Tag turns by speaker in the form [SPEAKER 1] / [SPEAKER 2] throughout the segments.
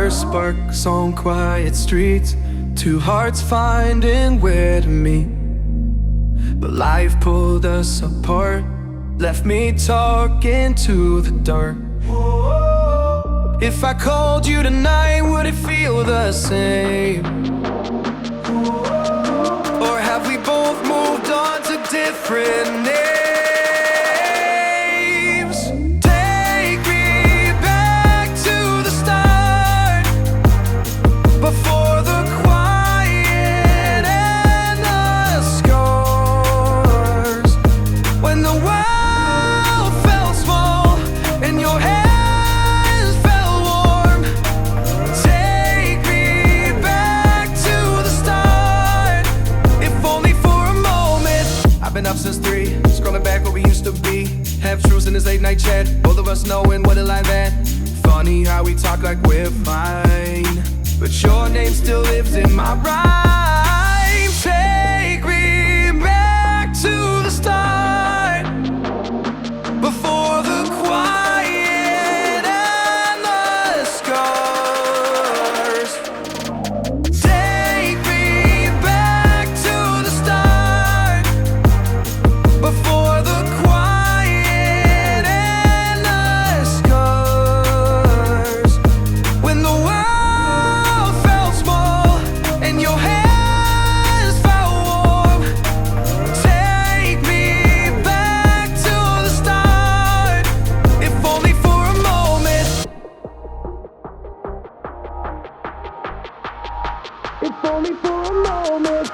[SPEAKER 1] first sparks on quiet streets, two hearts finding where to meet. But life pulled us apart, left me talking to the dark. If I called you tonight, would it feel the same? Or have we both moved on to different names? Take me back to the start, before the quiet and the scars. When the world felt small and your hands felt warm. Take me back to the start, if only for a moment. I've been up since 3, scrolling back what we used to be. Half truths in this late night chat, both of us knowing what a lie that. Funny how we talk like we're fine, but your name still lives in my rhyme. Take me back to the start, before the quiet and the scars. Take me back to the start, before the quiet and the scars. When the world felt small and your hands felt warm. Take me back to the start, if only for a moment. If only for a moment.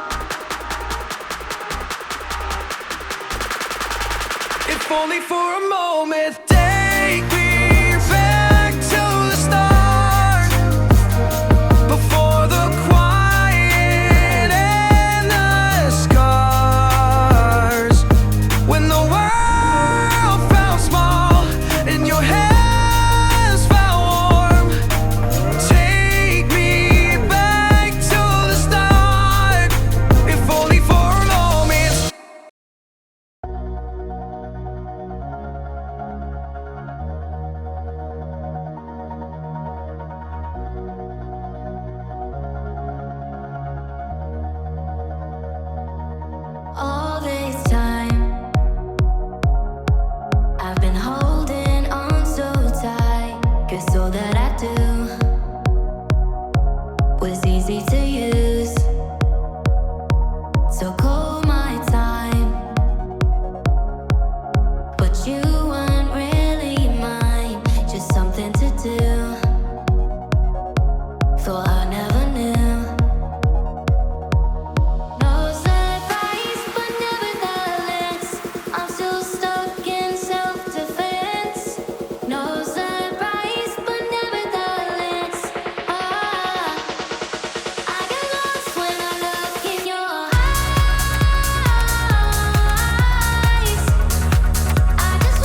[SPEAKER 1] If only for a moment. Take me back to the start, before the quiet and the scars. When the world felt small and your hands felt warm. Take me back to the start, if only for a moment.
[SPEAKER 2] All this time, I've been holding on so tight, 'cause all that I do was easy to use. So call my time, but you weren't really mine, just something to do. Thought I never knew. No surprise, but nevertheless, I'm still stuck in self-defense. No surprise, but nevertheless, I get lost when I look in your eyes. I just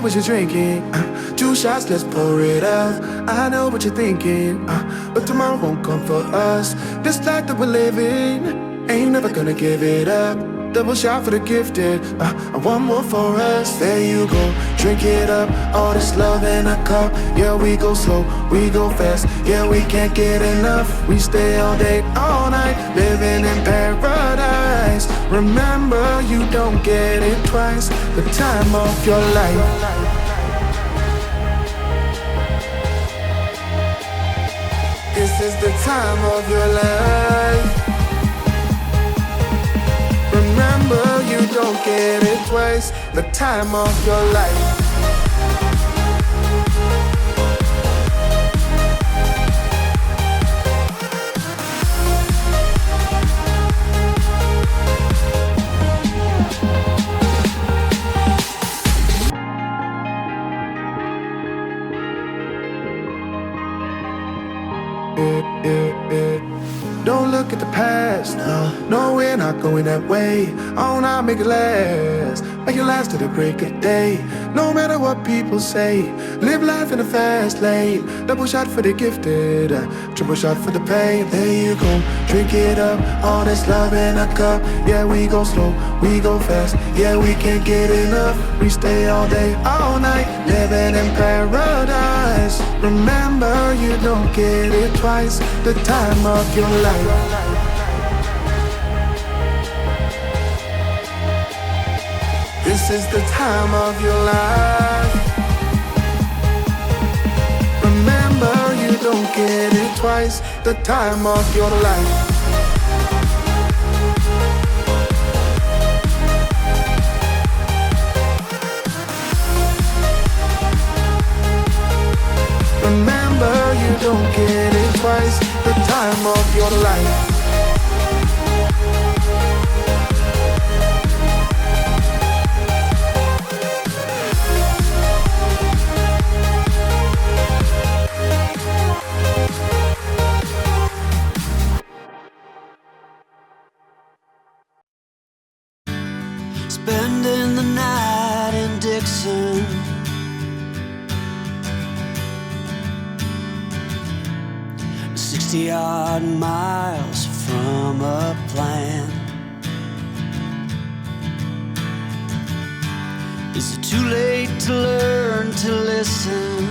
[SPEAKER 3] what you're drinking. 2 shots, let's pour it up. I know what you're thinking, but tomorrow won't come for us. This life that we're living, ain't never gonna give it up. Double shot for the gifted, and one more for us. There you go, drink it up. All this love in a cup. Yeah, we go slow, we go fast. Yeah, we can't get enough. We stay all day, all night, living in paradise. Remember, you don't get it twice. The time of your life. This is the time of your life. Remember, you don't get it twice. The time of your life. Don't look at the past, no, we're not going that way. Oh, now make it last, make it last to the break of day. No matter what people say, live life in a fast lane. Double shot for the gifted, triple shot for the pain. There you go, drink it up, all this love in a cup. Yeah, we go slow, we go fast. Yeah, we can't get enough. We stay all day, all night, living in paradise. Remember, you don't get it twice. The time of your life. This is the time of your life. Remember, you don't get it twice. The time of your life. Remember, you don't get it twice. The time of your life.
[SPEAKER 4] Spending the night in Dixon, 60-odd miles from a plan. Is it too late to learn to listen?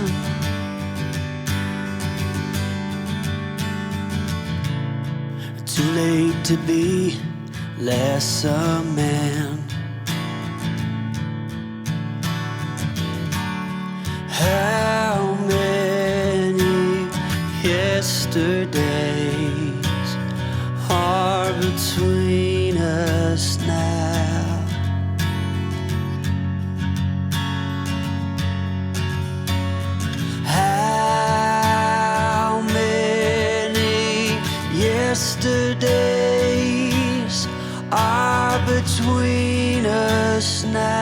[SPEAKER 4] Too late to be less a man? How many yesterdays are between us now? How many yesterdays are between us now?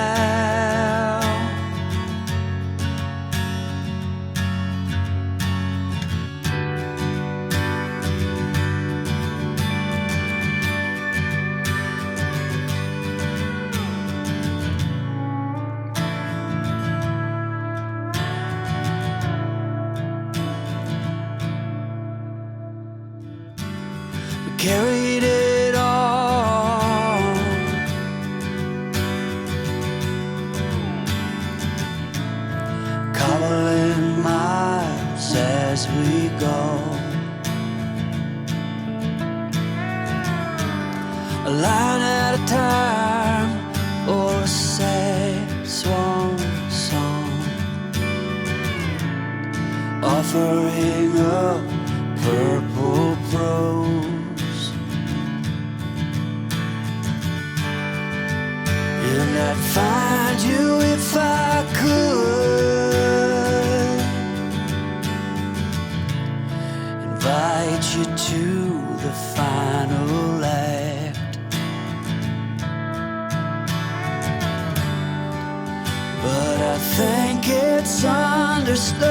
[SPEAKER 4] Carried it on, cobbling miles as we go, a line at a time, or a sad swan song, offering up purple prose. And I'd find you if I could, invite you to the final act. But I think it's understood,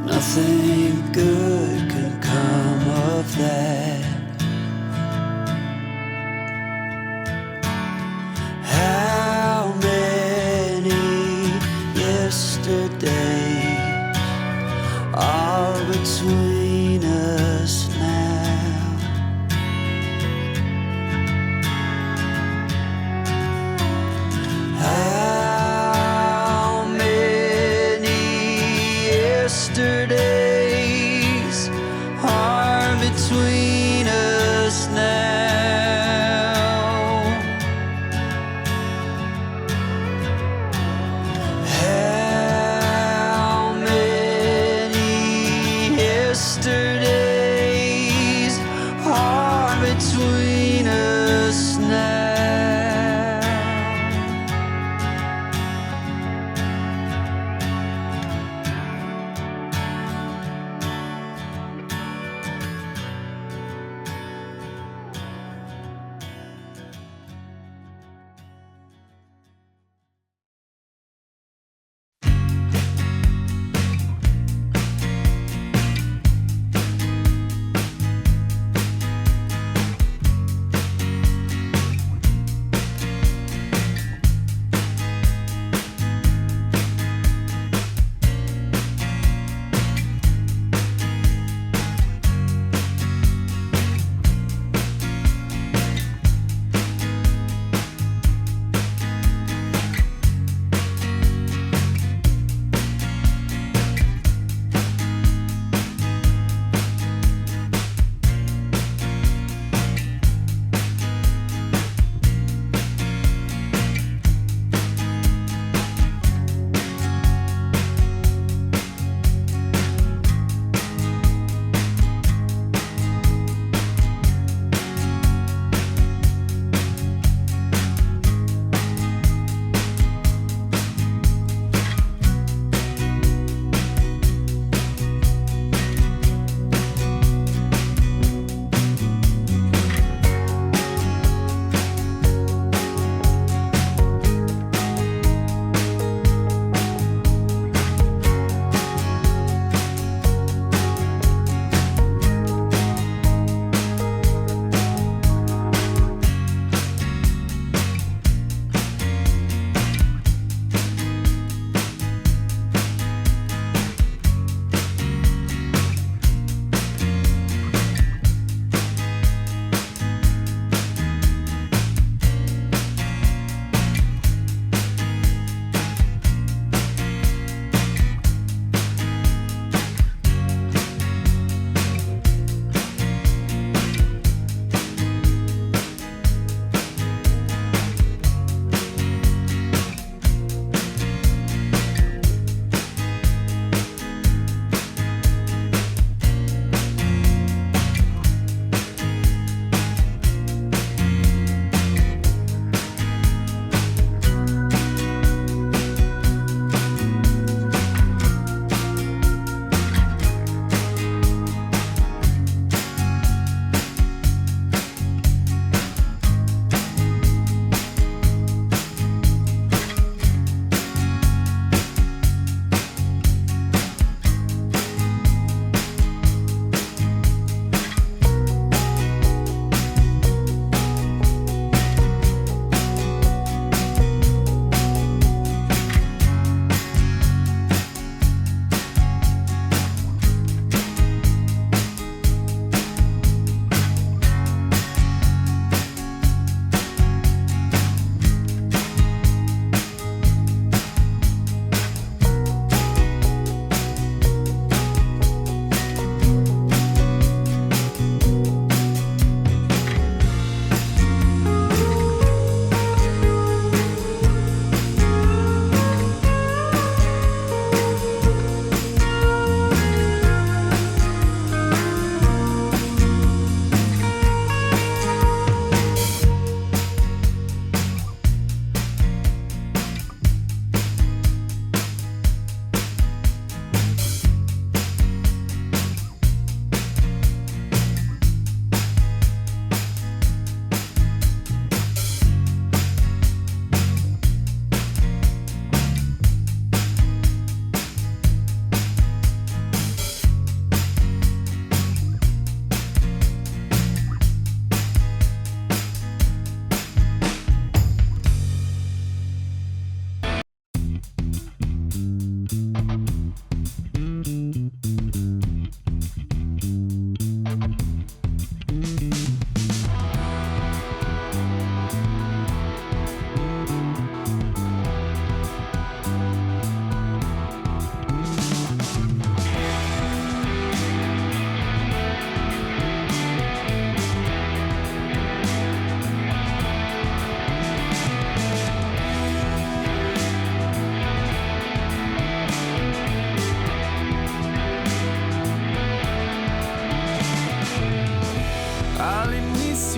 [SPEAKER 4] nothing good can come of that. between us now? How many yesterdays are between us now? How many yesterdays are between us now?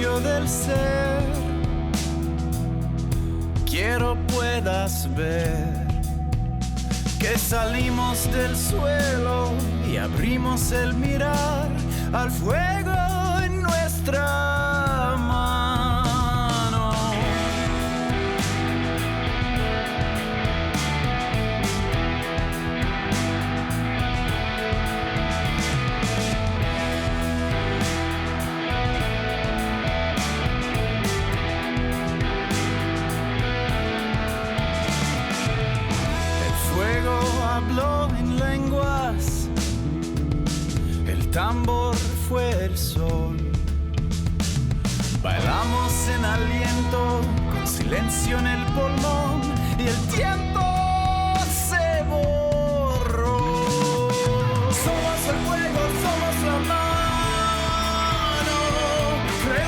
[SPEAKER 5] medio del ser. Quiero puedas ver que salimos del suelo y abrimos el mirar al fuego en nuestra mano. Habló en lenguas, el tambor fue el sol. Bailamos en aliento, con silencio en el pulmón y el tiempo